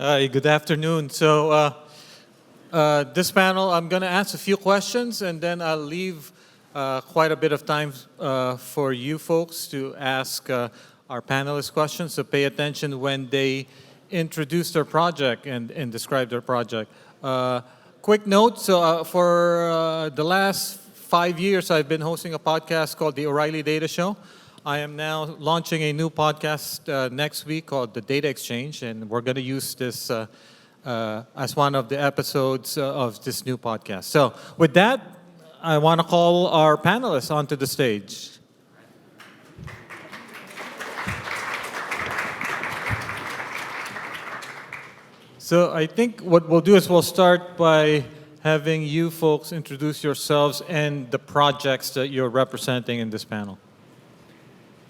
Hi, good afternoon. This panel, I'm going to ask a few questions, and then I'll leave quite a bit of time for you folks to ask our panelists questions. So pay attention when they introduce their project and describe their project. Quick note, for the last 5 years, I've been hosting a podcast called The O'Reilly Data Show. I am now launching a new podcast next week called The Data Exchange, and we're going to use this as one of the episodes of this new podcast. So with that, I want to call our panelists onto the stage. So I think what we'll do is we'll start by having you folks introduce yourselves and the projects that you're representing in this panel.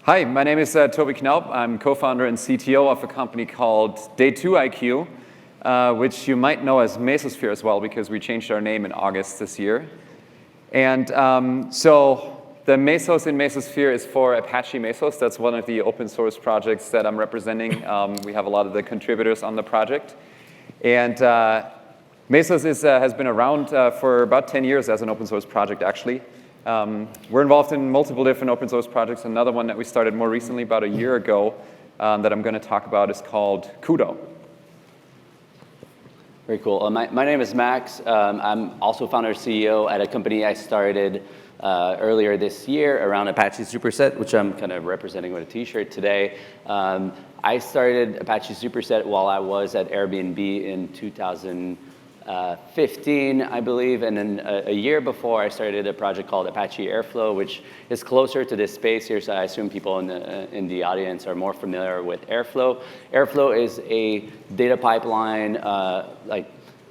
Hi, my name is Tobi Knaup. I'm co-founder and CTO of a company called Day2IQ, which you might know as Mesosphere as well, because we changed our name in August this year. And so the Mesos in Mesosphere is for Apache Mesos. That's one of the open source projects that I'm representing. We have a lot of the contributors on the project. And Mesos has been around for about 10 years as an open source project, actually. We're involved in multiple different open source projects. Another one that we started more recently, about a year ago, that I'm going to talk about is called Kudo. Very cool. My name is Max. I'm also founder and CEO at a company I started earlier this year around Apache Superset, which I'm kind of representing with a t-shirt today. I started Apache Superset while I was at Airbnb in 2015, I believe, and then a year before I started a project called Apache Airflow, which is closer to this space here, so I assume people in the audience are more familiar with Airflow. Airflow is a data pipeline, like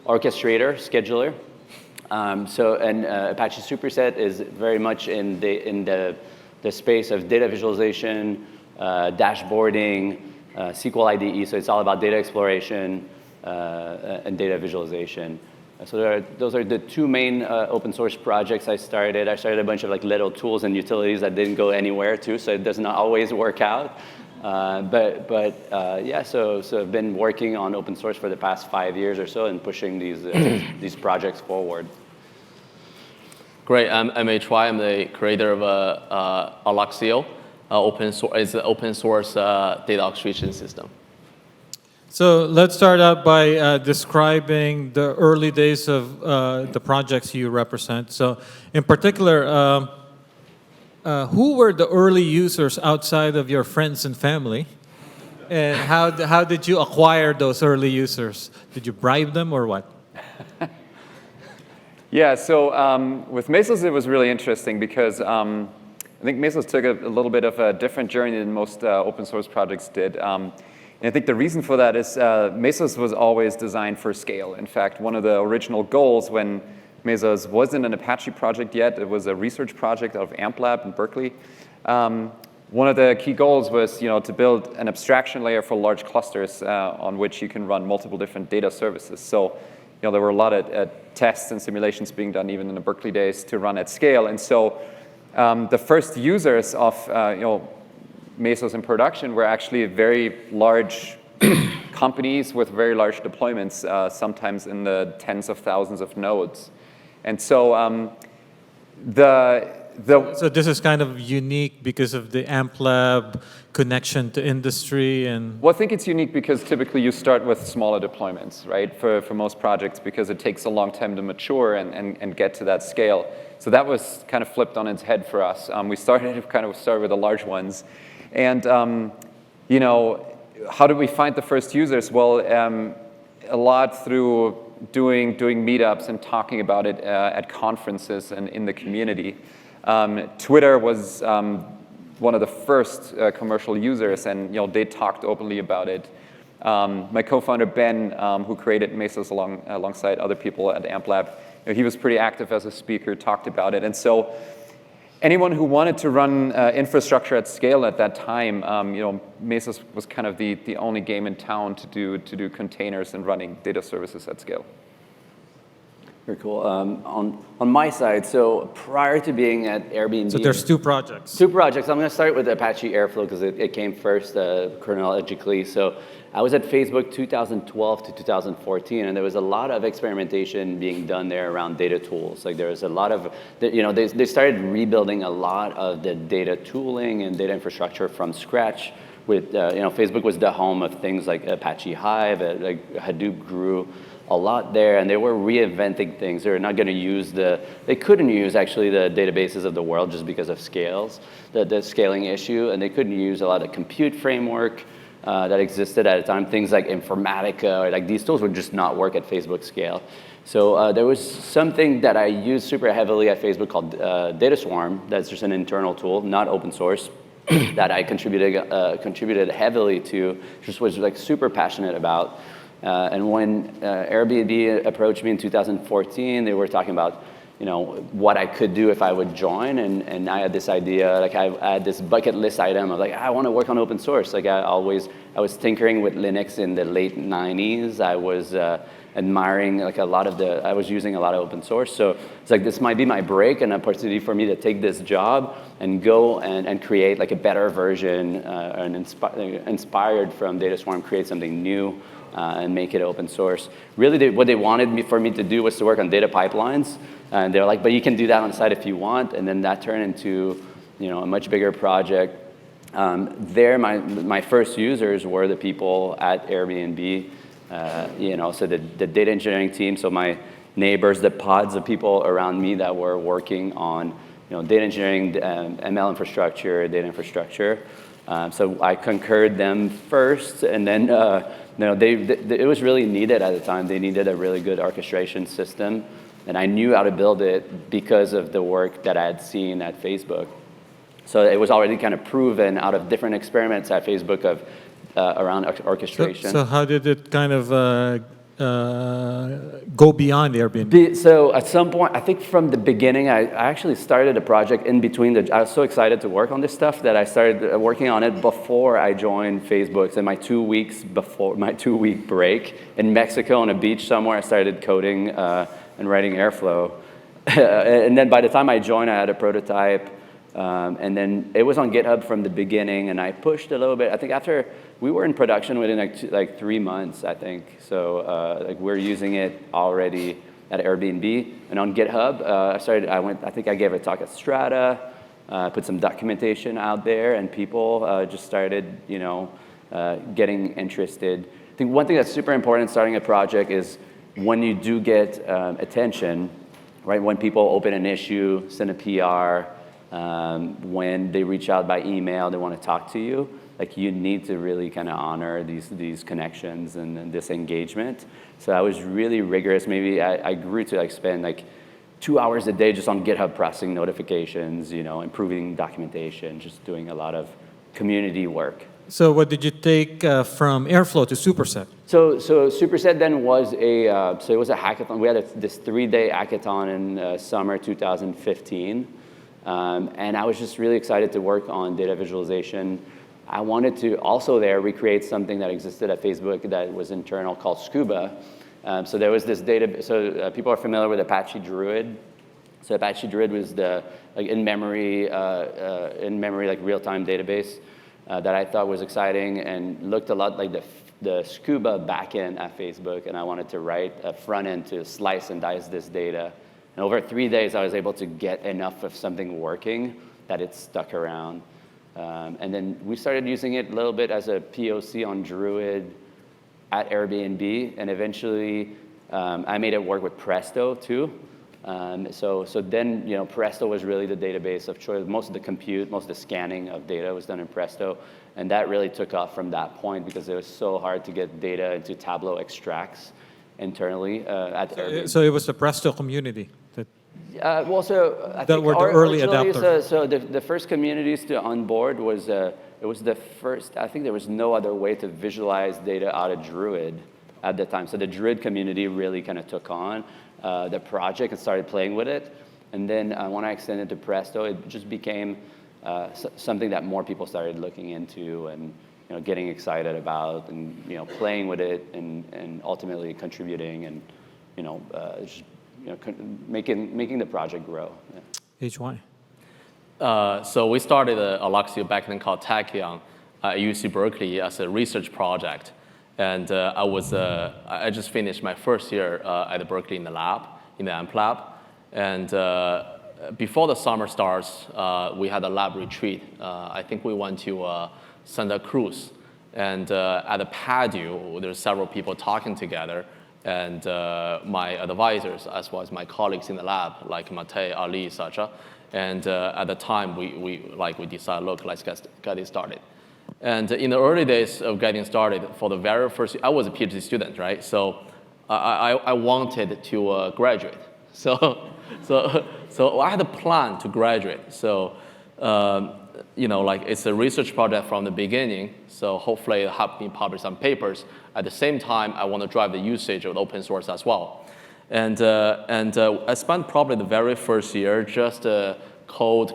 orchestrator, scheduler. Apache Superset is very much in the space of data visualization, dashboarding, SQL IDE, so it's all about data exploration, and data visualization. So those are the two main open source projects I started. I started a bunch of like little tools and utilities that didn't go anywhere too, so it doesn't always work out. So I've been working on open source for the past 5 years or so and pushing these projects forward. Great, I'm HY. I'm the creator of Alluxio. It's an open source data orchestration system. So let's start out by describing the early days of the projects you represent. So in particular, who were the early users outside of your friends and family? And how did you acquire those early users? Did you bribe them or what? Yeah, so with Mesos, it was really interesting because I think Mesos took a little bit of a different journey than most open source projects did. And I think the reason for that is Mesos was always designed for scale. In fact, one of the original goals when Mesos wasn't an Apache project yet, it was a research project out of AmpLab in Berkeley. One of the key goals was to build an abstraction layer for large clusters on which you can run multiple different data services. So there were a lot of tests and simulations being done even in the Berkeley days to run at scale. And so the first users of Mesos in production were actually very large companies with very large deployments, sometimes in the tens of thousands of nodes. And so So this is kind of unique because of the AmpLab connection to industry and... Well, I think it's unique because typically you start with smaller deployments, right, for most projects, because it takes a long time to mature and get to that scale. So that was kind of flipped on its head for us. We started with the large ones. And, how did we find the first users? Well, a lot through doing meetups and talking about it at conferences and in the community. Twitter was one of the first commercial users, and they talked openly about it. My co-founder Ben, who created Mesos alongside other people at AmpLab, he was pretty active as a speaker, talked about it, and so anyone who wanted to run infrastructure at scale at that time, Mesos was kind of the only game in town to do containers and running data services at scale. Very cool. On my side, so prior to being at Airbnb, So there's two projects. Two projects. I'm going to start with Apache Airflow because it came first chronologically. So I was at Facebook 2012 to 2014, and there was a lot of experimentation being done there around data tools. Like there was a lot of, they started rebuilding a lot of the data tooling and data infrastructure from scratch. With Facebook was the home of things like Apache Hive, like Hadoop grew a lot there, and they were reinventing things. They were not going to use they couldn't use actually the databases of the world just because of the scaling issue, and they couldn't use a lot of compute framework that existed at the time. Things like Informatica, or like these tools would just not work at Facebook scale. So there was something that I used super heavily at Facebook called Data Swarm. That's just an internal tool, not open source, that I contributed heavily to, just was like super passionate about. And when Airbnb approached me in 2014, they were talking about, what I could do if I would join, and I had this idea, like I had this bucket list item of like, I want to work on open source. Like I was tinkering with Linux in the late 90s. I was admiring like I was using a lot of open source. So it's like, this might be my break, an opportunity for me to take this job and go and create like a better version, and inspired from Data Swarm, create something new. And make it open source. Really, what they wanted for me to do was to work on data pipelines. And they're like, but you can do that on the side if you want. And then that turned into, a much bigger project. My first users were the people at Airbnb. So the data engineering team. So my neighbors, the pods of people around me that were working on, data engineering, ML infrastructure, data infrastructure. So I concurred them first, and then it was really needed at the time. They needed a really good orchestration system, and I knew how to build it because of the work that I had seen at Facebook. So it was already kind of proven out of different experiments at Facebook around orchestration. So how did it kind of go beyond Airbnb? So at some point, I think from the beginning, I actually started a project in between. I was so excited to work on this stuff that I started working on it before I joined Facebook. So my 2 weeks before my 2-week break in Mexico on a beach somewhere, I started coding and writing Airflow. And then by the time I joined, I had a prototype. And then it was on GitHub from the beginning, and I pushed a little bit. I think after we were in production within like 3 months, I think. So we're using it already at Airbnb, and on GitHub, I think I gave a talk at Strata, put some documentation out there, and people just started, getting interested. I think one thing that's super important starting a project is when you do get attention, right? When people open an issue, send a PR. When they reach out by email, they want to talk to you. Like you need to really kind of honor these connections and this engagement. So I was really rigorous. Maybe I grew to spend 2 hours a day just on GitHub processing notifications, improving documentation, just doing a lot of community work. So what did you take from Airflow to Superset? So Superset then was it was a hackathon. We had this 3-day hackathon in summer 2015. And I was just really excited to work on data visualization. I wanted to also there recreate something that existed at Facebook that was internal called Scuba. So there was this data. So people are familiar with Apache Druid. So Apache Druid was the in-memory real-time database that I thought was exciting and looked a lot like the Scuba backend at Facebook. And I wanted to write a front end to slice and dice this data. And over 3 days, I was able to get enough of something working that it stuck around. And then we started using it a little bit as a POC on Druid at Airbnb. And eventually, I made it work with Presto, too. So then, Presto was really the database of choice. Most of the compute, most of the scanning of data was done in Presto. And that really took off from that point because it was so hard to get data into Tableau extracts internally at Airbnb. So it was the Presto community that I that were the early adopters. So the first communities to onboard was it was the first. I think there was no other way to visualize data out of Druid at the time. So the Druid community really kind of took on the project and started playing with it. And then when I extended to Presto, it just became something that more people started looking into and getting excited about and playing with it and ultimately contributing and just making the project grow. Yeah. HY. So we started Alluxio back then called Tachyon at UC Berkeley as a research project. And I just finished my first year at Berkeley in the lab, in the AMP lab. And before the summer starts, we had a lab retreat. I think we went to Santa Cruz. And at the patio, there's several people talking together. And my advisors, as well as my colleagues in the lab, like Mate, Ali, etc. And at the time, we decided, look, let's get it started. And in the early days of getting started, for the very first, I was a PhD student, right? So I wanted to graduate. So I had a plan to graduate. So it's a research project from the beginning. So hopefully it'll help me publish some papers. At the same time, I want to drive the usage of open source as well. And I spent probably the very first year just code.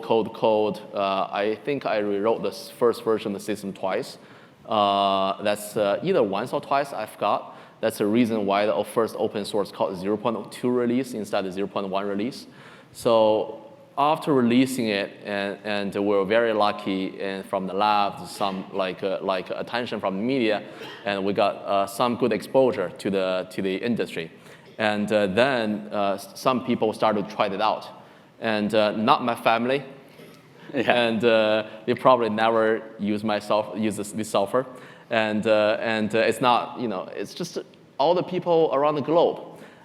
I think I rewrote the first version of the system twice. That's either once or twice, I forgot. That's the reason why the first open source called 0.2 release instead of 0.1 release. So after releasing it, and we were very lucky, and from the lab, some like attention from the media, and we got some good exposure to the industry. And then some people started to try it out, and not my family, and they probably never use this software, and it's not, it's just all the people around the globe,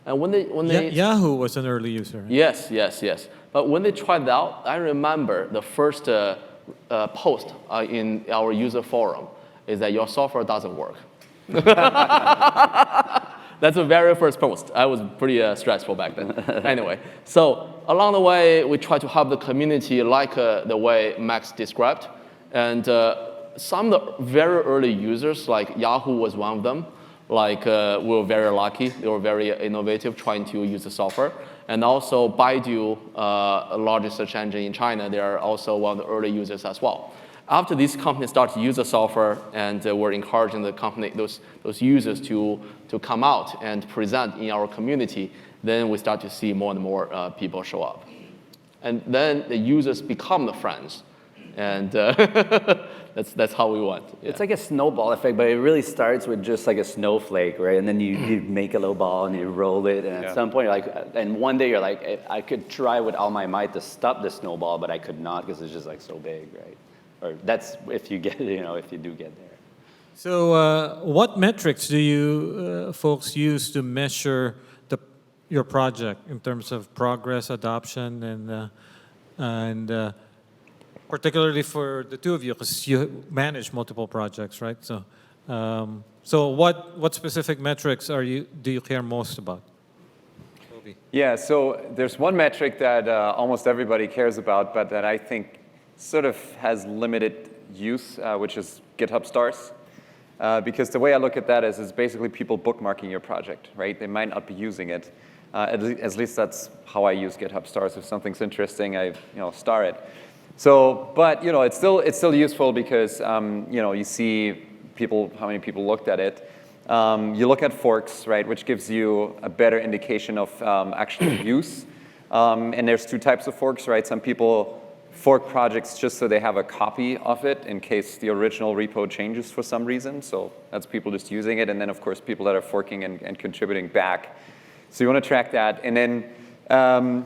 and when they Yahoo was an early user. Right? Yes. But when they tried it out, I remember the first post in our user forum is that your software doesn't work. That's the very first post. I was pretty stressful back then. Anyway, so along the way, we tried to help the community like the way Max described. And some of the very early users, like Yahoo was one of them, we were very lucky. They were very innovative trying to use the software. And also Baidu, a largest search engine in China, they are also one of the early users as well. After these companies started to use the software, and we're encouraging the company, those users to come out and present in our community, then we start to see more and more people show up. And then the users become the friends. And that's how we went. Yeah. It's like a snowball effect, but it really starts with just like a snowflake, right? And then you make a little ball and you roll it, and at some point you're like, and one day you're like, I could try with all my might to stop the snowball, but I could not because it's just like so big, right? Or that's if you get, if you do get there. So what metrics do you folks use to measure your project in terms of progress, adoption, and particularly for the two of you, because you manage multiple projects, right? So, what specific metrics do you care most about? Tobi. Yeah, so there's one metric that almost everybody cares about, but that I think sort of has limited use, which is GitHub stars. Because the way I look at that is it's basically people bookmarking your project, right? They might not be using it. At least that's how I use GitHub stars. If something's interesting, I star it. So, but it's still useful because you see how many people looked at it. You look at forks, right, which gives you a better indication of actual use. And there's two types of forks, right? Some people fork projects just so they have a copy of it in case the original repo changes for some reason. So that's people just using it, and then of course people that are forking and contributing back. So you want to track that, and then.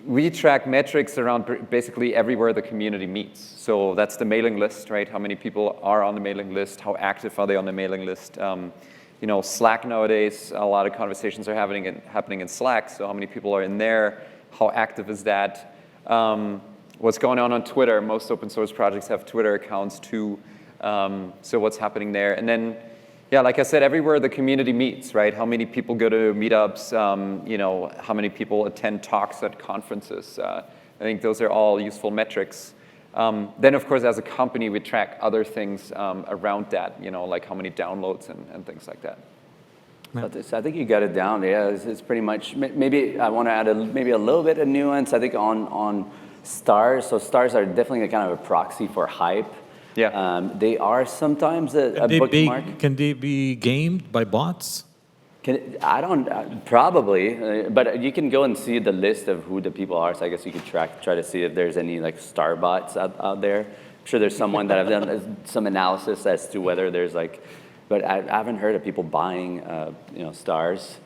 We track metrics around basically everywhere the community meets. So that's the mailing list, right? How many people are on the mailing list? How active are they on the mailing list? Slack nowadays, a lot of conversations are happening in Slack. So how many people are in there? How active is that? What's going on Twitter? Most open source projects have Twitter accounts too. So what's happening there? And then, yeah, like I said, everywhere the community meets, right? How many people go to meetups? How many people attend talks at conferences? I think those are all useful metrics. Then, of course, as a company, we track other things around that, like how many downloads and things like that. So I think you got it down. Yeah, it's pretty much. Maybe I want to add maybe a little bit of nuance. I think on stars. So stars are definitely kind of a proxy for hype. Yeah. They are sometimes a bookmark. Can they be gamed by bots? I don't, probably, but you can go and see the list of who the people are, so I guess you could try to see if there's any like star bots out there. I'm sure there's someone that have done some analysis as to whether there's like, but I haven't heard of people buying, stars.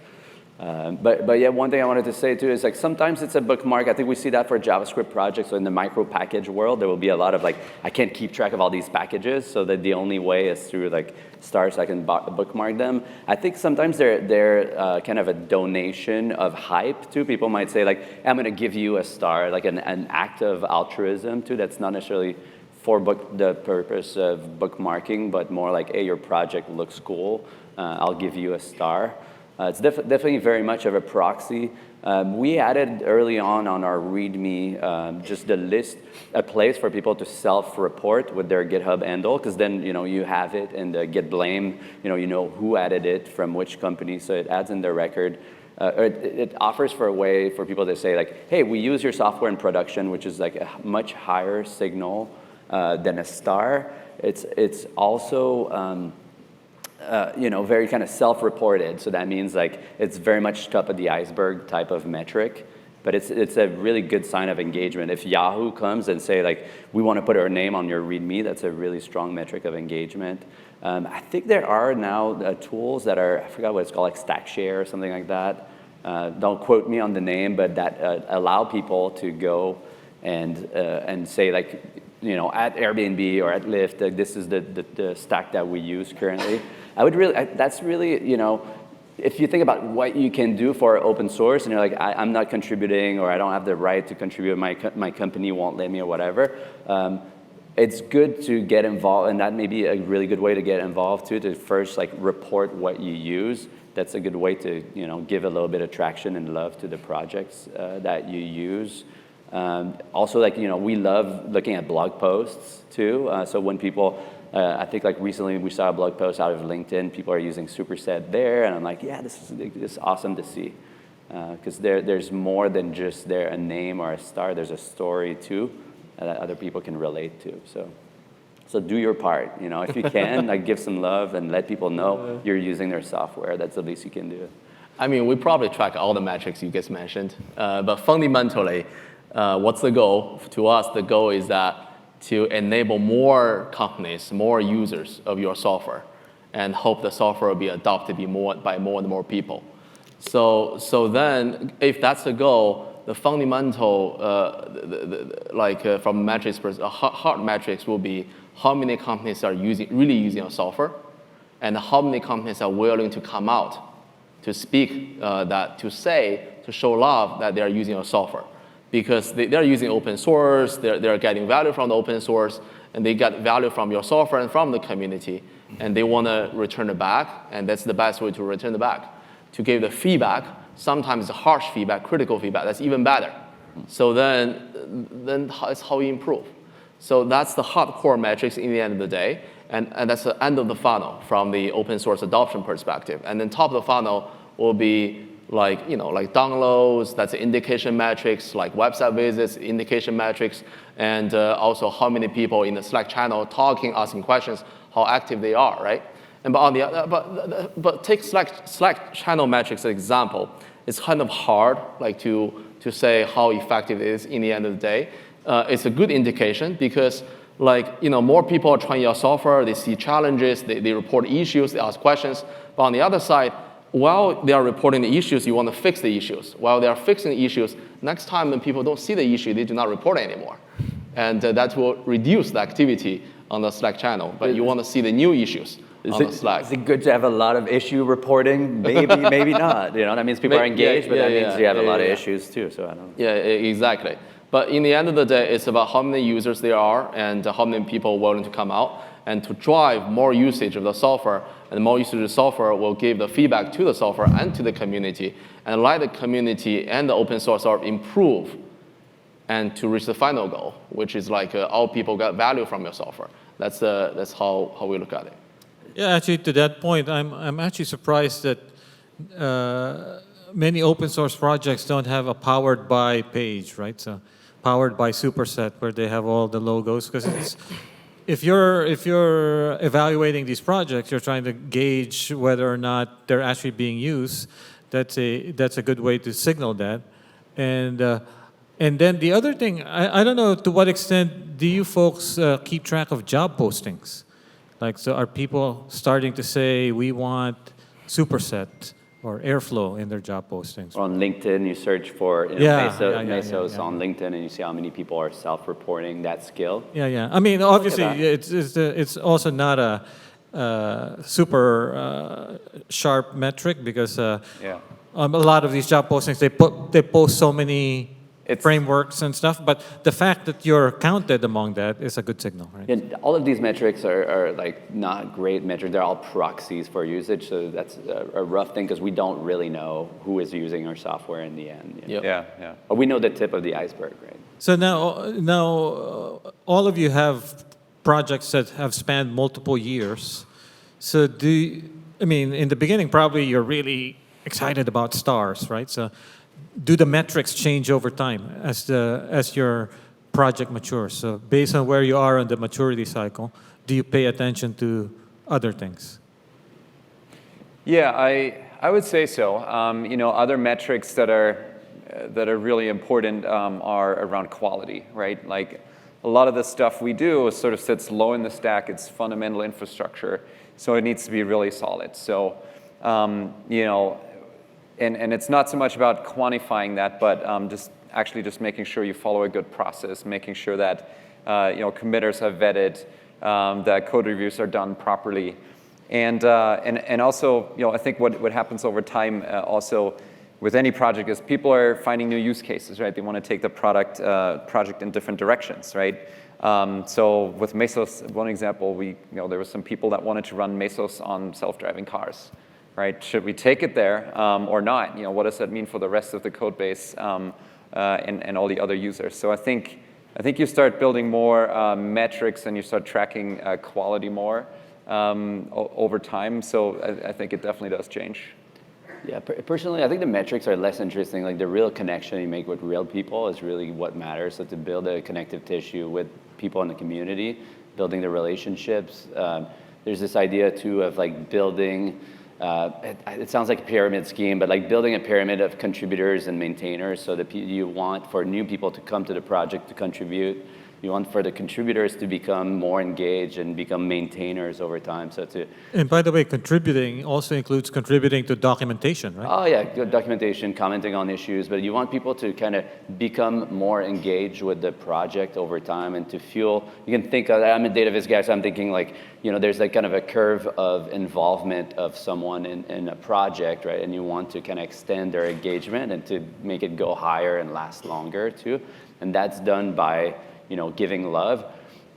But yeah, one thing I wanted to say too is like sometimes it's a bookmark. I think we see that for JavaScript projects. So in the micro package world, there will be a lot of like, I can't keep track of all these packages, so that the only way is through like stars so I can bookmark them. I think sometimes they're kind of a donation of hype too. People might say like, I'm gonna give you a star, like an act of altruism too. That's not necessarily for the purpose of bookmarking, but more like, hey, your project looks cool. I'll give you a star. It's definitely very much of a proxy. We added early on our README just a place for people to self-report with their GitHub handle, because then you have it and Git blame, you know who added it from which company, so it adds in their record. It offers for a way for people to say like, hey, we use your software in production, which is like a much higher signal than a star. It's also very kind of self-reported. So that means like it's very much top of the iceberg type of metric, but it's a really good sign of engagement. If Yahoo comes and say like, we want to put our name on your README, that's a really strong metric of engagement. I think there are now tools that are, I forgot what it's called, like StackShare or something like that. Don't quote me on the name, but that allow people to go and say like, at Airbnb or at Lyft, this is the stack that we use currently. That's really, if you think about what you can do for open source and you're like, I'm not contributing or I don't have the right to contribute, my company won't let me or whatever, it's good to get involved, and that may be a really good way to get involved too, to first like report what you use. That's a good way to, give a little bit of traction and love to the projects that you use. Also, like, we love looking at blog posts too. So when people, I think like recently we saw a blog post out of LinkedIn, people are using Superset there, and I'm like, yeah, this is awesome to see. Because there's more than just a name or a star, there's a story too that other people can relate to. So do your part, if you can, like give some love and let people know you're using their software. That's the least you can do. I mean, we probably track all the metrics you guys mentioned, but fundamentally, what's the goal? To us, the goal is that to enable more companies, more users of your software, and hope the software will be adopted by more and more people. So then, if that's the goal, the fundamental, from metrics, hard metrics will be how many companies are really using your software, and how many companies are willing to come out to speak, to show love that they are using your software. Because they're using open source, they're getting value from the open source, and they get value from your software and from the community, and they want to return it back, and that's the best way to return it back. To give the feedback, sometimes harsh feedback, critical feedback, that's even better. So then it's how we improve. So that's the hardcore metrics in the end of the day, and that's the end of the funnel from the open source adoption perspective. And then top of the funnel will be like downloads, that's indication metrics, like website visits, indication metrics, and also how many people in the Slack channel talking, asking questions, how active they are, right? And but take Slack channel metrics as an example. It's kind of hard, to say how effective it is in the end of the day. It's a good indication because, more people are trying your software. They see challenges, they report issues, they ask questions. But on the other side, while they are reporting the issues, you want to fix the issues. While they are fixing the issues, next time when people don't see the issue, they do not report it anymore. And that will reduce the activity on the Slack channel. But you want to see the new issues on the Slack. Is it good to have a lot of issue reporting? Maybe, maybe not. That means people are engaged, but that means you have a lot of issues too. So I don't know. Yeah, exactly. But in the end of the day, it's about how many users there are and how many people are willing to come out. And to drive more usage of the software, and more usage of the software will give the feedback to the software and to the community, and let the community and the open source software improve, and to reach the final goal, which is all people get value from your software. That's how we look at it. Yeah, actually, to that point, I'm actually surprised that many open source projects don't have a powered by page, right? So powered by Superset, where they have all the logos, because if you're evaluating these projects, you're trying to gauge whether or not they're actually being used. That's a good way to signal that. And then the other thing, I don't know to what extent do you folks keep track of job postings? Like, so are people starting to say we want Superset or Airflow in their job postings? On LinkedIn, you search for Mesos on LinkedIn, and you see how many people are self-reporting that skill. Yeah. I mean, obviously, it's also not a super sharp metric because a lot of these job postings they post so many frameworks and stuff, but the fact that you're counted among that is a good signal, right? And all of these metrics are like not great metrics. They're all proxies for usage, so that's a rough thing because we don't really know who is using our software in the end. You know? Yeah. But we know the tip of the iceberg, right? So now all of you have projects that have spanned multiple years. So in the beginning, probably you're really excited about stars, right? So do the metrics change over time as your project matures? So based on where you are on the maturity cycle, do you pay attention to other things? Yeah, I would say so. Other metrics that are really important are around quality, right? Like a lot of the stuff we do sort of sits low in the stack. It's fundamental infrastructure, so it needs to be really solid. So, And it's not so much about quantifying that, but just making sure you follow a good process, making sure that committers have vetted, that code reviews are done properly, and also I think what happens over time also with any project is people are finding new use cases, right? They want to take the project in different directions, right? So with Mesos, one example, there were some people that wanted to run Mesos on self-driving cars. Right? Should we take it there or not? What does that mean for the rest of the code base and all the other users? So I think you start building more metrics and you start tracking quality more over time. So I think it definitely does change. Yeah, personally, I think the metrics are less interesting. Like the real connection you make with real people is really what matters. So to build a connective tissue with people in the community, building the relationships. There's this idea too of like building. It sounds like a pyramid scheme, but like building a pyramid of contributors and maintainers so that you want for new people to come to the project to contribute. You want for the contributors to become more engaged and become maintainers over time. And by the way, contributing also includes contributing to documentation, right? Oh yeah, good documentation, commenting on issues, but you want people to kind of become more engaged with the project over time and to feel, you can think of, I'm a data viz guy, so I'm thinking like, there's like kind of a curve of involvement of someone in a project, right? And you want to kind of extend their engagement and to make it go higher and last longer too. And that's done by giving love,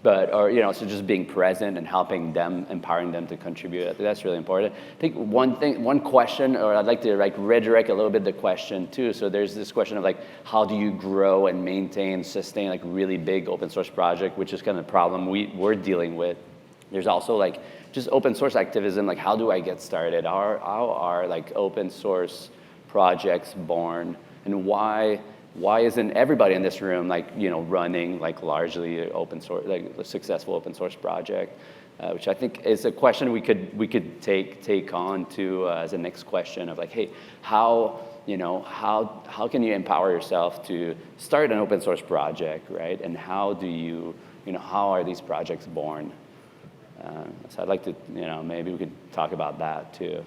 so just being present and helping them, empowering them to contribute. I think that's really important. I think one question, or I'd like to like redirect a little bit the question too. So there's this question of like, how do you grow and maintain, sustain like really big open source project, which is kind of the problem we're dealing with. There's also like just open source activism, like how do I get started? How are like open source projects born, and why isn't everybody in this room like running like largely open source, like a successful open source project, which I think is a question we could take on to as a next question of like, hey, how can you empower yourself to start an open source project, right? And how do you how are these projects born? So I'd like to maybe we could talk about that too.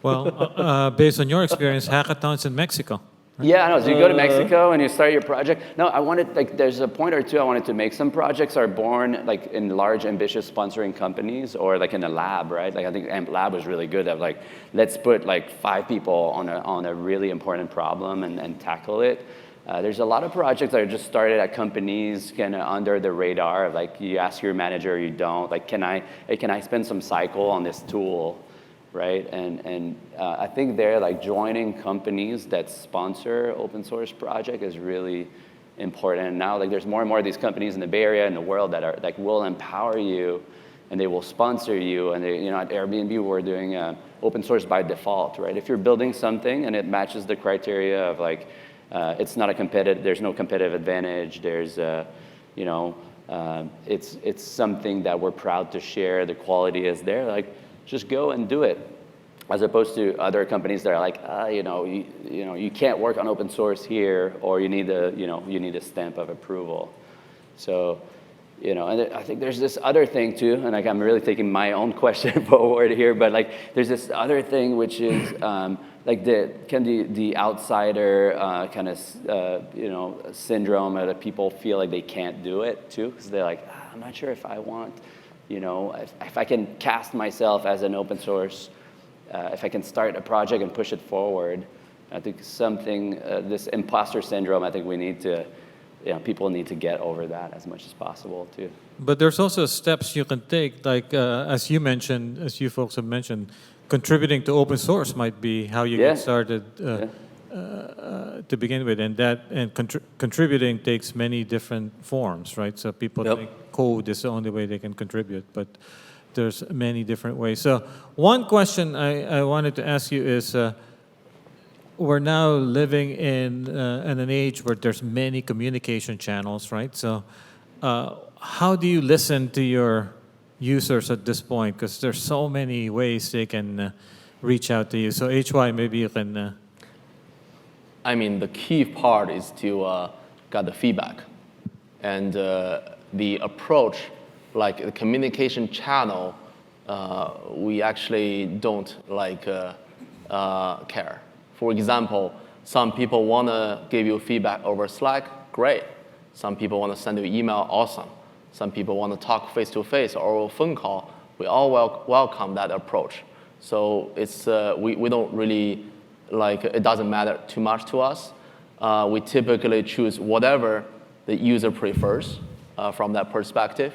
Well, based on your experience, hackathons in Mexico. Yeah, I know. So you go to Mexico and you start your project. No, I wanted, like, there's a point or two I wanted to make. Some projects are born, like, in large, ambitious sponsoring companies or, like, in a lab, right? Like, I think AMP Lab was really good at, like, let's put, like, 5 people on a really important problem and tackle it. There's a lot of projects that are just started at companies kind of under the radar. Like, you ask your manager, you don't. Like, can I spend some cycle on this tool? Right, and I think they're like joining companies that sponsor open source project is really important. And now like there's more and more of these companies in the Bay Area and the world that are like will empower you, and they will sponsor you. And they, at Airbnb we're doing open source by default, right? If you're building something and it matches the criteria of like it's not a competitive, there's no competitive advantage. There's It's something that we're proud to share. The quality is there. Like, just go and do it, as opposed to other companies that are like, you can't work on open source here, or you need a stamp of approval. So, and I think there's this other thing too, and like I'm really taking my own question forward here, but like there's this other thing which is like the outsider kind of syndrome that people feel like they can't do it too, because they're like, I'm not sure if I want, if I can cast myself as an open source, if I can start a project and push it forward. I think this imposter syndrome, I think we need to, people need to get over that as much as possible too. But there's also steps you can take, like as you folks have mentioned, contributing to open source might be how you get started to begin with, and contributing takes many different forms, right? So people think code is the only way they can contribute, but there's many different ways. So one question I wanted to ask you is, we're now living in an age where there's many communication channels, right? So how do you listen to your users at this point? Because there's so many ways they can reach out to you. So HY, maybe you can... I mean, the key part is to get the feedback. And the approach, like the communication channel, we actually don't care. For example, some people want to give you feedback over Slack, great. Some people want to send you an email, awesome. Some people want to talk face-to-face or a phone call. We all welcome that approach. So it's we don't really, it doesn't matter too much to us. We typically choose whatever the user prefers from that perspective.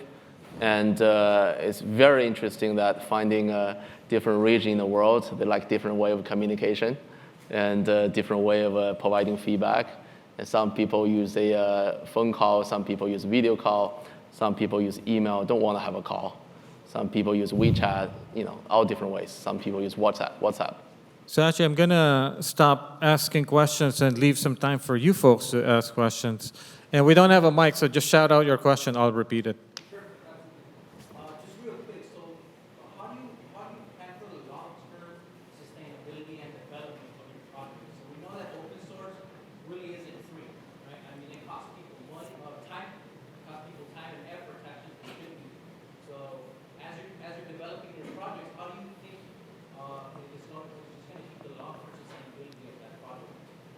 And it's very interesting that finding a different region in the world, they like different way of communication and different way of providing feedback. And some people use a phone call, some people use video call, some people use email, don't want to have a call. Some people use WeChat, all different ways. Some people use WhatsApp. So actually, I'm going to stop asking questions and leave some time for you folks to ask questions. And we don't have a mic, so just shout out your question. I'll repeat it.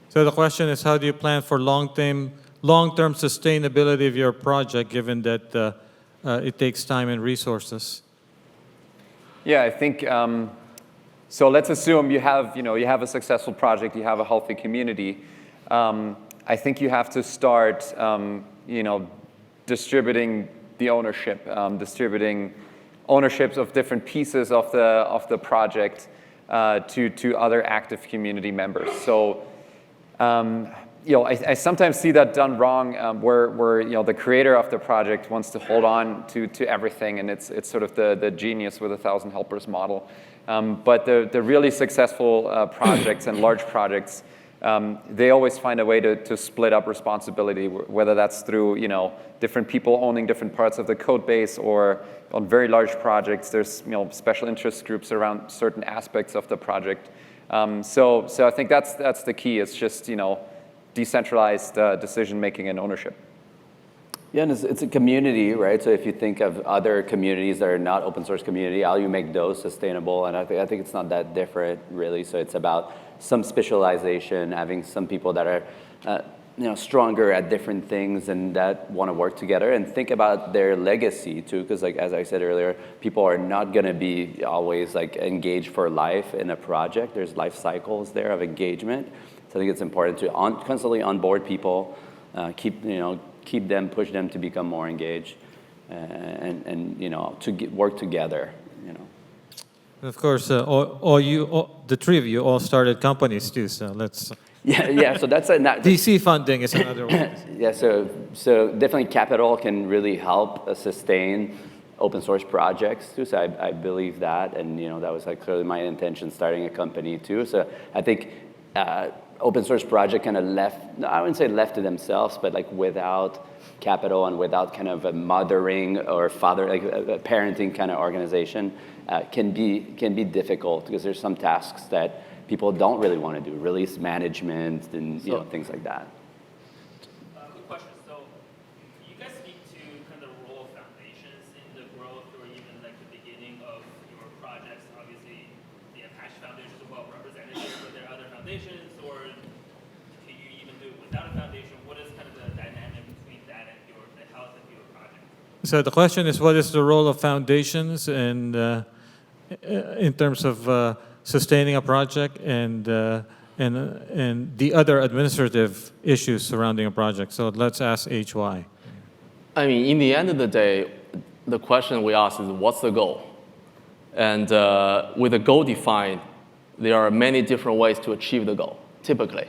So the question is, how do you plan for long-term sustainability of your project, given that it takes time and resources? Yeah, I think, so let's assume you have a successful project, you have a healthy community. I think you have to start, distributing the ownership, distributing ownerships of different pieces of the project to other active community members. So, I sometimes see that done wrong, where the creator of the project wants to hold on to everything, and it's sort of the genius with 1,000 helpers model. But the really successful projects and large projects, they always find a way to split up responsibility, whether that's through different people owning different parts of the code base, or on very large projects, there's special interest groups around certain aspects of the project. So I think that's the key. It's just decentralized decision making and ownership. Yeah, and it's a community, right? So if you think of other communities that are not open source community, how you make those sustainable? And I think it's not that different, really. So it's about some specialization, having some people that are stronger at different things and that want to work together, and think about their legacy too, because as I said earlier, people are not going to be always engaged for life in a project. There's life cycles there of engagement. So I think it's important to constantly onboard people, keep them, push them to become more engaged, and to work together. Of course, the three of you all started companies too, so let's... Yeah. So that's DC funding is another one. Yeah. So definitely capital can really help sustain open source projects too. So I believe that, and that was clearly my intention starting a company too. So I think open source project kind of left, I wouldn't say left to themselves, but like without capital and without kind of a mothering or like a parenting kind of organization can be difficult because there's some tasks that people don't really want to do, release management and things like that. Quick question. So you guys speak to kind of the role of foundations in the growth or even like the beginning of your projects. Obviously, the Apache Foundation is well represented here, but there are other foundations, or can you even do it without a foundation? What is kind of the dynamic between that and the health of your project? So the question is, what is the role of foundations and in terms of sustaining a project and the other administrative issues surrounding a project? So let's ask HY. I mean, in the end of the day, the question we ask is, what's the goal? And with the goal defined, there are many different ways to achieve the goal, typically.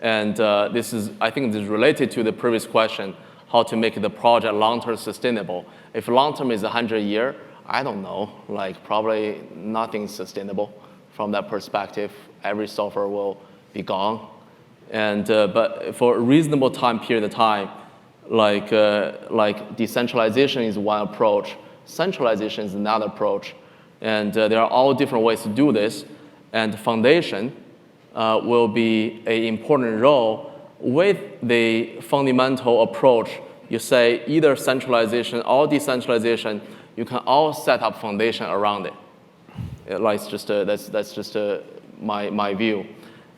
And I think this is related to the previous question, how to make the project long-term sustainable. If long-term is 100 years, I don't know, like probably nothing's sustainable from that perspective. Every software will be gone. And but for a reasonable time period of time, like decentralization is one approach, centralization is another approach, and there are all different ways to do this. And foundation will be an important role with the fundamental approach. You say either centralization or decentralization, you can all set up foundation around it. Like that's just my view.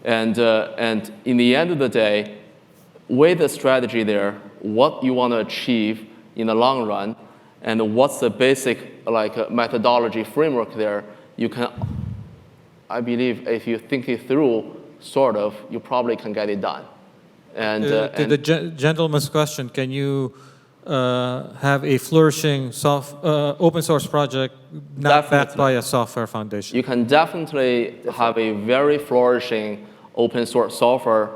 And in the end of the day, with the strategy there, what you want to achieve in the long run, and what's the basic methodology framework there, you can, I believe, if you think it through, sort of, you probably can get it done. And to the gentleman's question, can you have a flourishing open source project not backed by a software foundation? You can definitely have a very flourishing open source software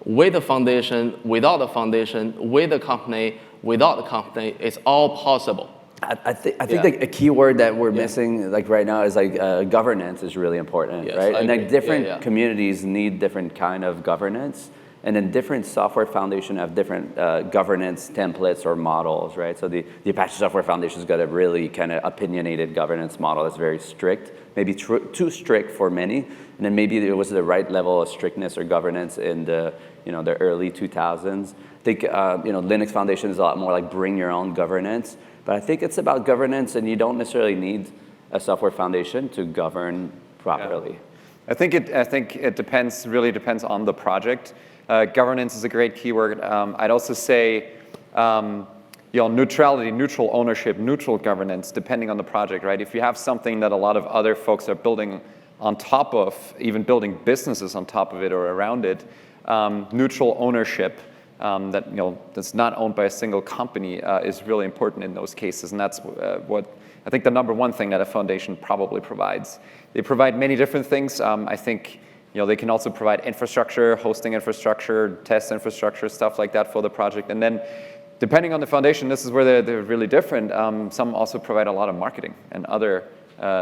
with a foundation, without a foundation, with a company, without a company. It's all possible. I think like a key word that we're missing like right now is like governance is really important, right? And like different communities need different kind of governance. And then different software foundations have different governance templates or models, right? So the Apache Software Foundation's got a really kind of opinionated governance model that's very strict, maybe too strict for many. And then maybe it was the right level of strictness or governance in the early 2000s. I think Linux Foundation is a lot more like bring your own governance. But I think it's about governance, and you don't necessarily need a software foundation to govern properly. Yeah. I think it really depends on the project. Governance is a great keyword. I'd also say neutrality, neutral ownership, neutral governance, depending on the project, right? If you have something that a lot of other folks are building on top of, even building businesses on top of it or around it, neutral ownership that's not owned by a single company is really important in those cases, and that's what I think the number one thing that a foundation probably provides. They provide many different things. I think they can also provide infrastructure, hosting infrastructure, test infrastructure, stuff like that for the project. And then depending on the foundation, this is where they're really different. Some also provide a lot of marketing and other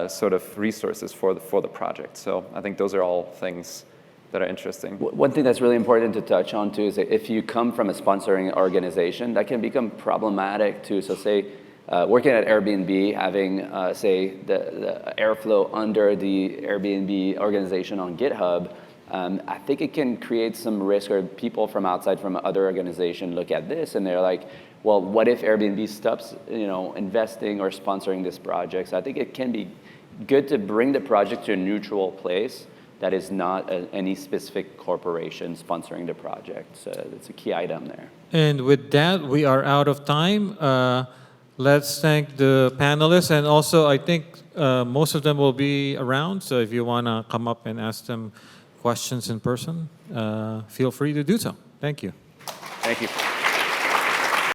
sort of resources for the project. So I think those are all things that are interesting. One thing that's really important to touch on too is that if you come from a sponsoring organization, that can become problematic too. So say working at Airbnb, having say the Airflow under the Airbnb organization on GitHub, I think it can create some risk, or people from outside from other organization look at this and they're like, well, what if Airbnb stops investing or sponsoring this project? So I think it can be good to bring the project to a neutral place that is not any specific corporation sponsoring the project. So it's a key item there. And with that, we are out of time. Let's thank the panelists, and also I think most of them will be around, so if you want to come up and ask them questions in person, feel free to do so. Thank you. Thank you.